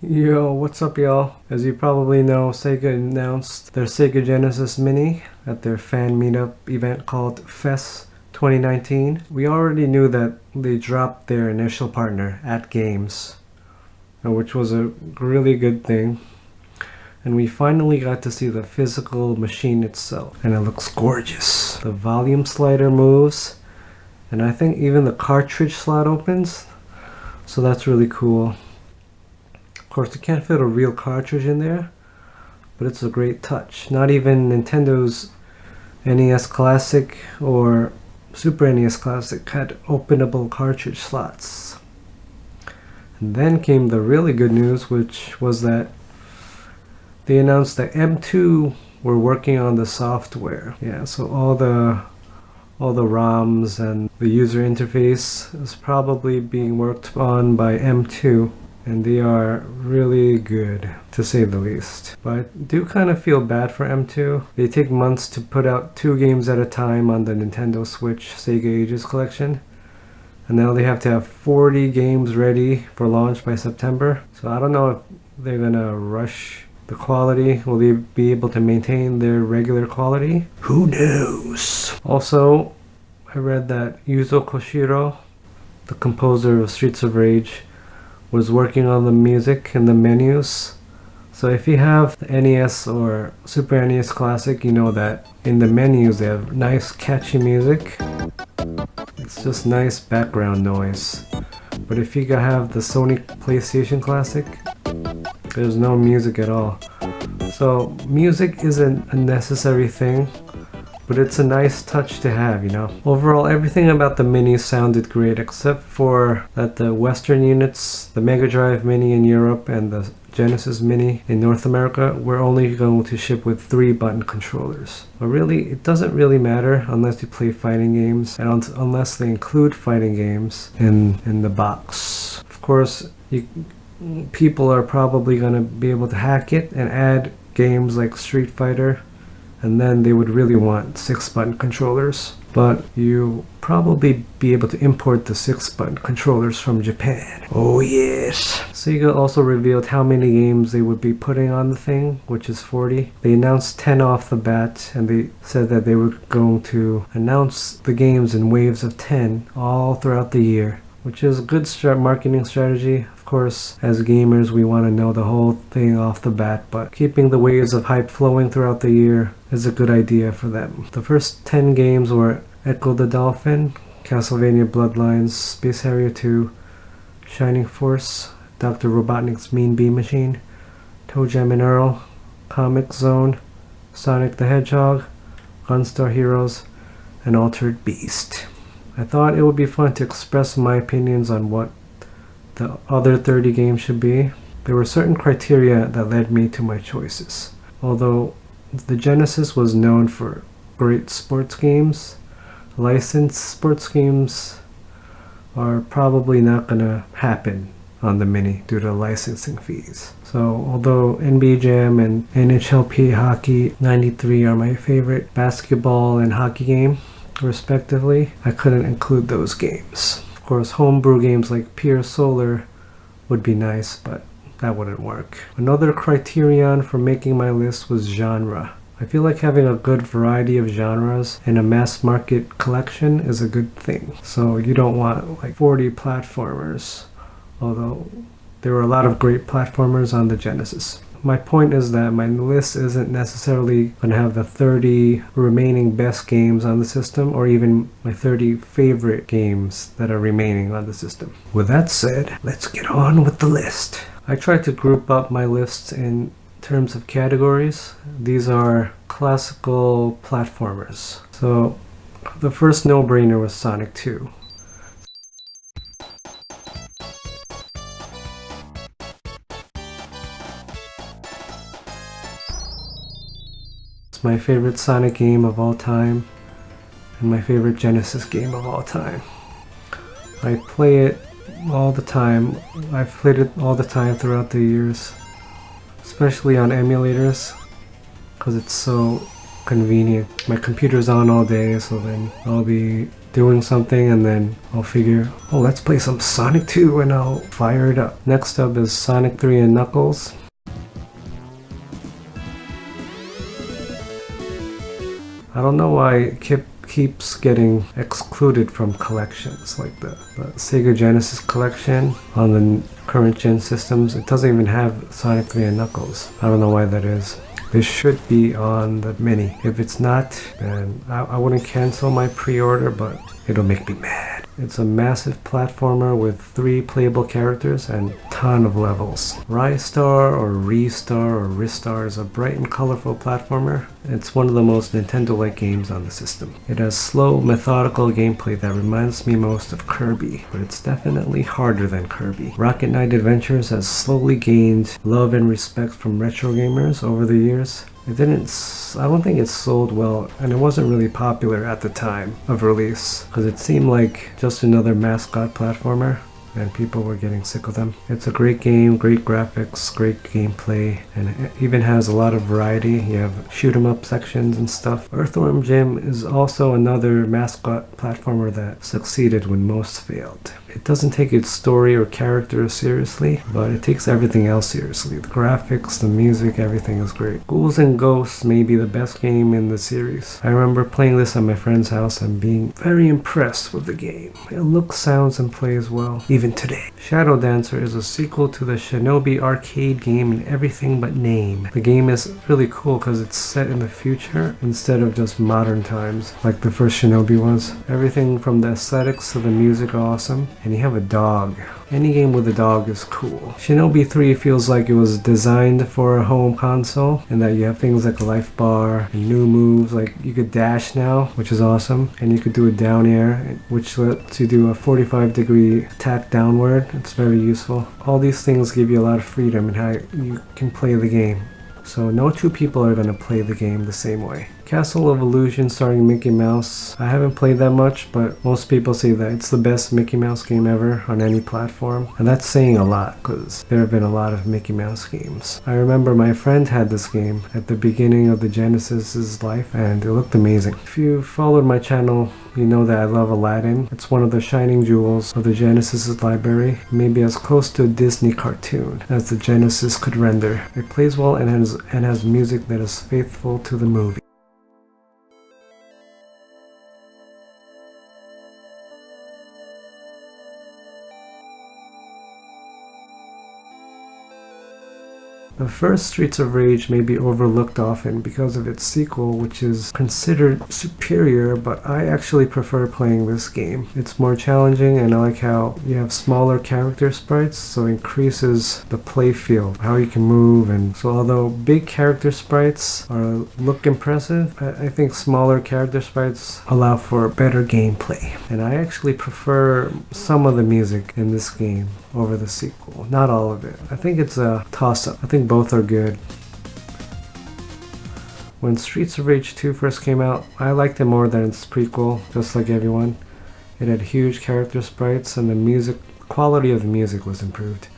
Yo, what's up y'all? As you probably know, Sega announced their Sega Genesis Mini at their fan meetup event called FES 2019. We already knew that they dropped their initial partner, At Games, which was a really good thing. And we finally got to see the physical machine itself, and it looks gorgeous. The volume slider moves, and I think even the cartridge slot opens, so that's really cool. Of course, you can't fit a real cartridge in there, but it's a great touch. Not even Nintendo's NES Classic or Super NES Classic had openable cartridge slots. And then came the really good news, which was that they announced that M2 were working on the software. Yeah, so all the ROMs and the user interface is probably being worked on by M2. And they are really good, to say the least. But I do kind of feel bad for M2. They take months to put out 2 games at a time on the Nintendo Switch Sega Ages collection. And now they have to have 40 games ready for launch by September. So I don't know if they're gonna rush the quality. Will they be able to maintain their regular quality? Who knows? Also, I read that Yuzo Koshiro, the composer of Streets of Rage, was working on the music and the menus. So if you have the NES or Super NES Classic, you know that in the menus they have nice catchy music. It's just nice background noise. But if you have the Sony PlayStation Classic, there's no music at all. So music isn't a necessary thing, but it's a nice touch to have, you know. Overall, everything about the Mini sounded great, except for that the Western units, the Mega Drive Mini in Europe and the Genesis Mini in North America, were only going to ship with 3-button controllers. But really, it doesn't really matter unless you play fighting games, and unless they include fighting games in the box. Of course, people are probably going to be able to hack it and add games like Street Fighter, and then they would really want 6-button controllers. But you'll probably be able to import the 6-button controllers from Japan. Oh yes! Sega also revealed how many games they would be putting on the thing, which is 40. They announced 10 off the bat, and they said that they were going to announce the games in waves of 10 all throughout the year, which is a good marketing strategy. Of course, as gamers, we want to know the whole thing off the bat, but keeping the waves of hype flowing throughout the year is a good idea for them. The first 10 games were Echo the Dolphin, Castlevania Bloodlines, Space Harrier 2, Shining Force, Dr. Robotnik's Mean Bean Machine, ToeJam and Earl, Comic Zone, Sonic the Hedgehog, Gunstar Heroes, and Altered Beast. I thought it would be fun to express my opinions on what the other 30 games should be. There were certain criteria that led me to my choices. Although the Genesis was known for great sports games, licensed sports games are probably not gonna happen on the Mini due to licensing fees. So although NBA Jam and NHLP Hockey 93 are my favorite basketball and hockey game, respectively, I couldn't include those games. Of course, homebrew games like Pure Solar would be nice, but that wouldn't work. Another criterion for making my list was genre. I feel like having a good variety of genres in a mass market collection is a good thing. So you don't want like 40 platformers, although there were a lot of great platformers on the Genesis. My point is that my list isn't necessarily going to have the 30 remaining best games on the system, or even my 30 favorite games that are remaining on the system. With that said, let's get on with the list. I tried to group up my lists in terms of categories. These are classical platformers. So the first no-brainer was Sonic 2. My favorite Sonic game of all time, and my favorite Genesis game of all time. I play it all the time. I've played it all the time throughout the years, especially on emulators, because it's so convenient. My computer's on all day, so then I'll be doing something and then I'll figure, oh, let's play some Sonic 2 and I'll fire it up. Next up is Sonic 3 and Knuckles. I don't know why it keeps getting excluded from collections like the Sega Genesis collection on the current gen systems. It doesn't even have Sonic 3 and Knuckles. I don't know why that is. This should be on the Mini. If it's not, then I wouldn't cancel my pre-order, but it'll make me mad. It's a massive platformer with 3 playable characters and a ton of levels. Ristar or Ristar or Ristar is a bright and colorful platformer. It's one of the most Nintendo-like games on the system. It has slow, methodical gameplay that reminds me most of Kirby, but it's definitely harder than Kirby. Rocket Knight Adventures has slowly gained love and respect from retro gamers over the years. I don't think it sold well, and it wasn't really popular at the time of release, because it seemed like just another mascot platformer, and people were getting sick of them. It's a great game, great graphics, great gameplay, and it even has a lot of variety. You have shoot 'em up sections and stuff. Earthworm Jim is also another mascot platformer that succeeded when most failed. It doesn't take its story or characters seriously, but it takes everything else seriously. The graphics, the music, everything is great. Ghouls and Ghosts may be the best game in the series. I remember playing this at my friend's house and being very impressed with the game. It looks, sounds, and plays well, even today. Shadow Dancer is a sequel to the Shinobi arcade game in everything but name. The game is really cool because it's set in the future instead of just modern times, like the first Shinobi was. Everything from the aesthetics to the music are awesome. And you have a dog. Any game with a dog is cool. Shinobi 3 feels like it was designed for a home console, and that you have things like a life bar and new moves, like you could dash now, which is awesome, and you could do a down air, which lets you do a 45-degree attack downward. It's very useful. All these things give you a lot of freedom in how you can play the game. So no two people are going to play the game the same way. Castle of Illusion starring Mickey Mouse. I haven't played that much, but most people say that it's the best Mickey Mouse game ever on any platform. And that's saying a lot, because there have been a lot of Mickey Mouse games. I remember my friend had this game at the beginning of the Genesis's life, and it looked amazing. If you followed my channel, you know that I love Aladdin. It's one of the shining jewels of the Genesis's library, maybe as close to a Disney cartoon as the Genesis could render. It plays well and has music that is faithful to the movie. The first Streets of Rage may be overlooked often because of its sequel, which is considered superior, but I actually prefer playing this game. It's more challenging, and I like how you have smaller character sprites, so it increases the play field, how you can move. And so although big character sprites look impressive, I think smaller character sprites allow for better gameplay. And I actually prefer some of the music in this game over the sequel. Not all of it. I think it's a toss-up. I think both are good. When Streets of Rage 2 first came out, I liked it more than its prequel, just like everyone. It had huge character sprites and the quality of the music was improved.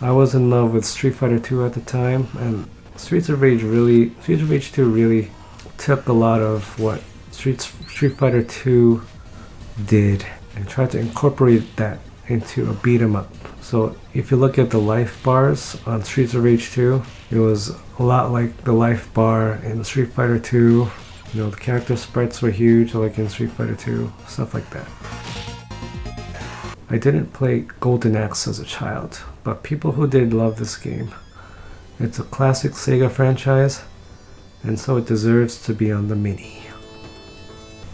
I was in love with Street Fighter 2 at the time, and Streets of Rage 2 really took a lot of what Street Fighter 2 did and tried to incorporate that into a beat 'em up. So if you look at the life bars on Streets of Rage 2, it was a lot like the life bar in Street Fighter 2. You know, the character sprites were huge like in Street Fighter 2, stuff like that. I didn't play Golden Axe as a child, but people who did love this game. It's a classic Sega franchise, and so it deserves to be on the Mini.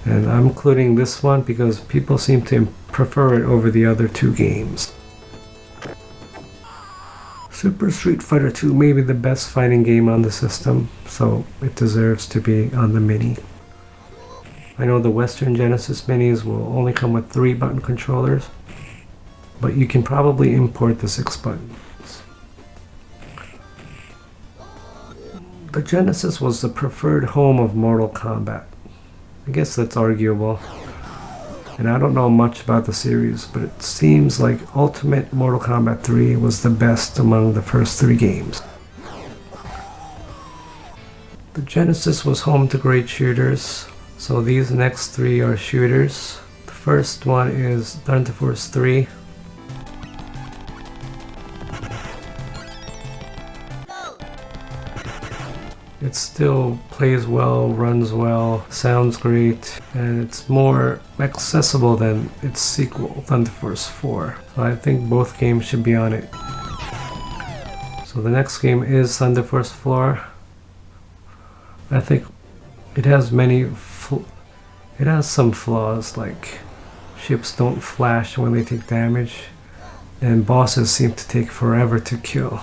And I'm including this one because people seem to prefer it over the other two games. Super Street Fighter 2 may be the best fighting game on the system, so it deserves to be on the Mini. I know the Western Genesis Minis will only come with 3-button controllers, but you can probably import the 6 buttons. The Genesis was the preferred home of Mortal Kombat. I guess that's arguable, and I don't know much about the series, but it seems like Ultimate Mortal Kombat 3 was the best among the first 3 games. The Genesis was home to great shooters, So these next three are shooters. The first one is Thunder Force 3. It still plays well, runs well, sounds great, and it's more accessible than its sequel, Thunder Force 4. So I think both games should be on it. So the next game is Thunder Force 4. I think it has some flaws, like ships don't flash when they take damage, and bosses seem to take forever to kill.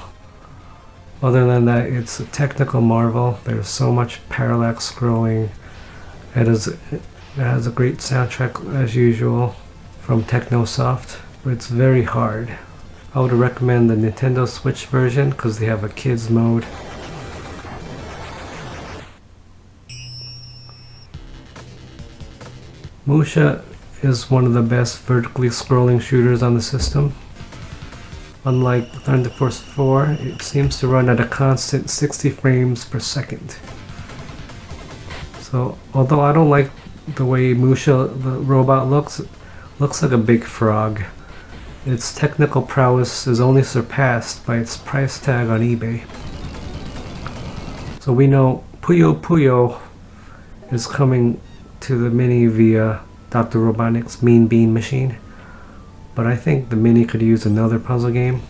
Other than that, it's a technical marvel. There's so much parallax scrolling. It has a great soundtrack as usual from Technosoft, but it's very hard. I would recommend the Nintendo Switch version because they have a kids mode. Musha is one of the best vertically scrolling shooters on the system. Unlike Thunder Force 4, it seems to run at a constant 60 frames per second. So, although I don't like the way Musha, the robot, looks like a big frog. Its technical prowess is only surpassed by its price tag on eBay. So we know Puyo Puyo is coming to the Mini via Dr. Robotnik's Mean Bean Machine. But I think the Mini could use another puzzle game,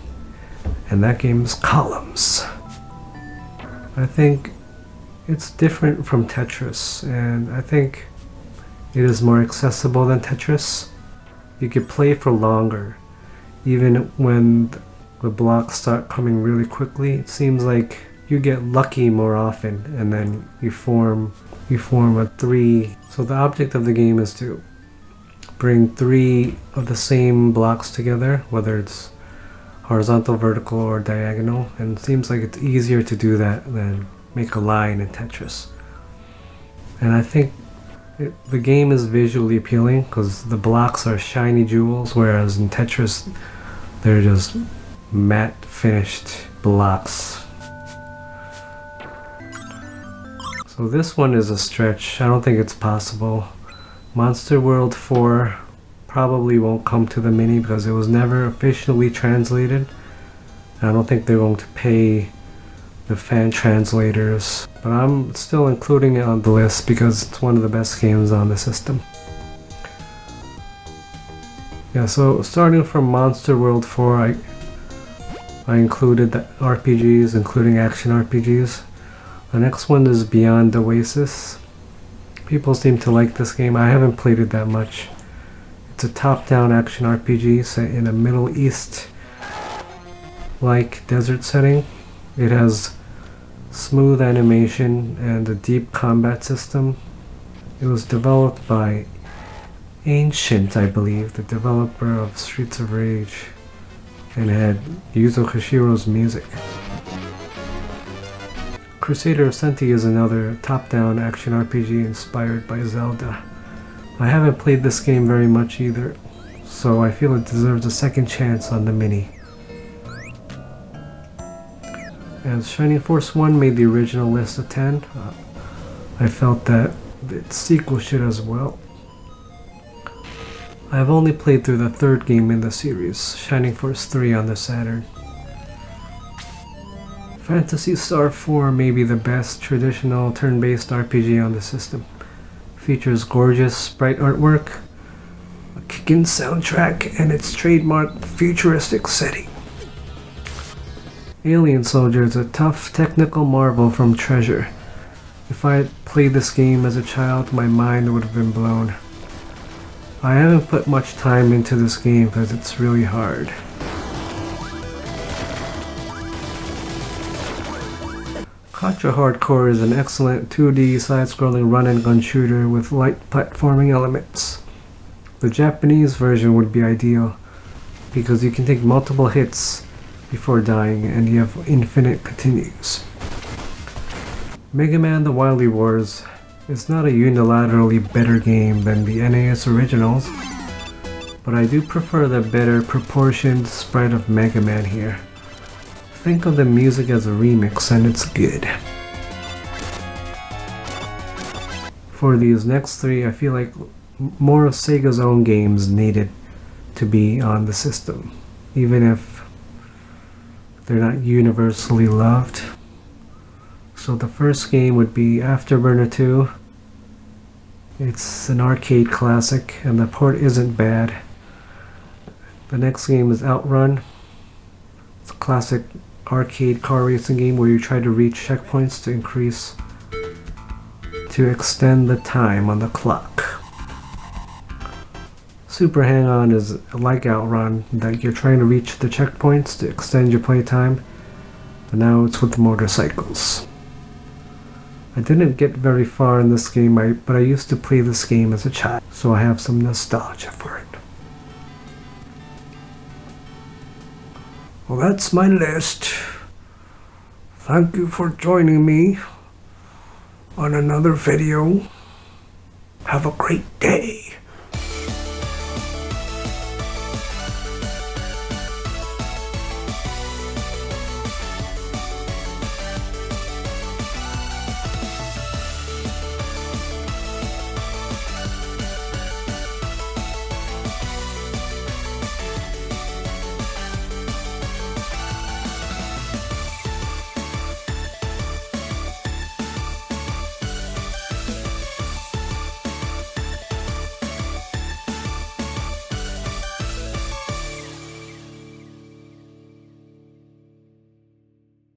and that game is Columns. I think it's different from Tetris, and I think it is more accessible than Tetris. You could play for longer, even when the blocks start coming really quickly. It seems like you get lucky more often, and then you form a 3. So the object of the game is to bring 3 of the same blocks together, whether it's horizontal, vertical, or diagonal, and it seems like it's easier to do that than make a line in Tetris. And I think the game is visually appealing because the blocks are shiny jewels, whereas in Tetris they're just matte finished blocks. So this one is a stretch. I don't think it's possible. Monster World 4 probably won't come to the Mini because it was never officially translated. I don't think they're going to pay the fan translators, but I'm still including it on the list because it's one of the best games on the system. Yeah, so starting from Monster World 4, I included the RPGs, including action RPGs. The next one is Beyond Oasis. People seem to like this game. I haven't played it that much. It's a top-down action RPG set in a Middle East-like desert setting. It has smooth animation and a deep combat system. It was developed by Ancient, I believe, the developer of Streets of Rage, and had Yuzo Koshiro's music. Crusader of Senti is another top-down action RPG inspired by Zelda. I haven't played this game very much either, so I feel it deserves a second chance on the Mini. As Shining Force 1 made the original list of 10, I felt that its sequel should as well. I have only played through the third game in the series, Shining Force 3 on the Saturn. Phantasy Star 4 may be the best traditional turn-based RPG on the system. Features gorgeous sprite artwork, a kickin' soundtrack, and its trademark futuristic setting. Alien Soldier is a tough technical marvel from Treasure. If I had played this game as a child, my mind would have been blown. I haven't put much time into this game because it's really hard. Contra Hardcore is an excellent 2D side-scrolling run-and-gun shooter with light platforming elements. The Japanese version would be ideal because you can take multiple hits before dying and you have infinite continues. Mega Man The Wily Wars is not a unilaterally better game than the NES originals, but I do prefer the better proportioned sprite of Mega Man here. Think of the music as a remix and it's good. For these next three, I feel like more of Sega's own games needed to be on the system, even if they're not universally loved. So the first game would be Afterburner 2. It's an arcade classic, and the port isn't bad. The next game is Outrun. It's a classic arcade car racing game where you try to reach checkpoints to extend the time on the clock. Super Hang-On is like Outrun, that you're trying to reach the checkpoints to extend your playtime, but now it's with motorcycles. I didn't get very far in this game, but I used to play this game as a child, so I have some nostalgia for it. Well, that's my list. Thank you for joining me on another video. Have a great day.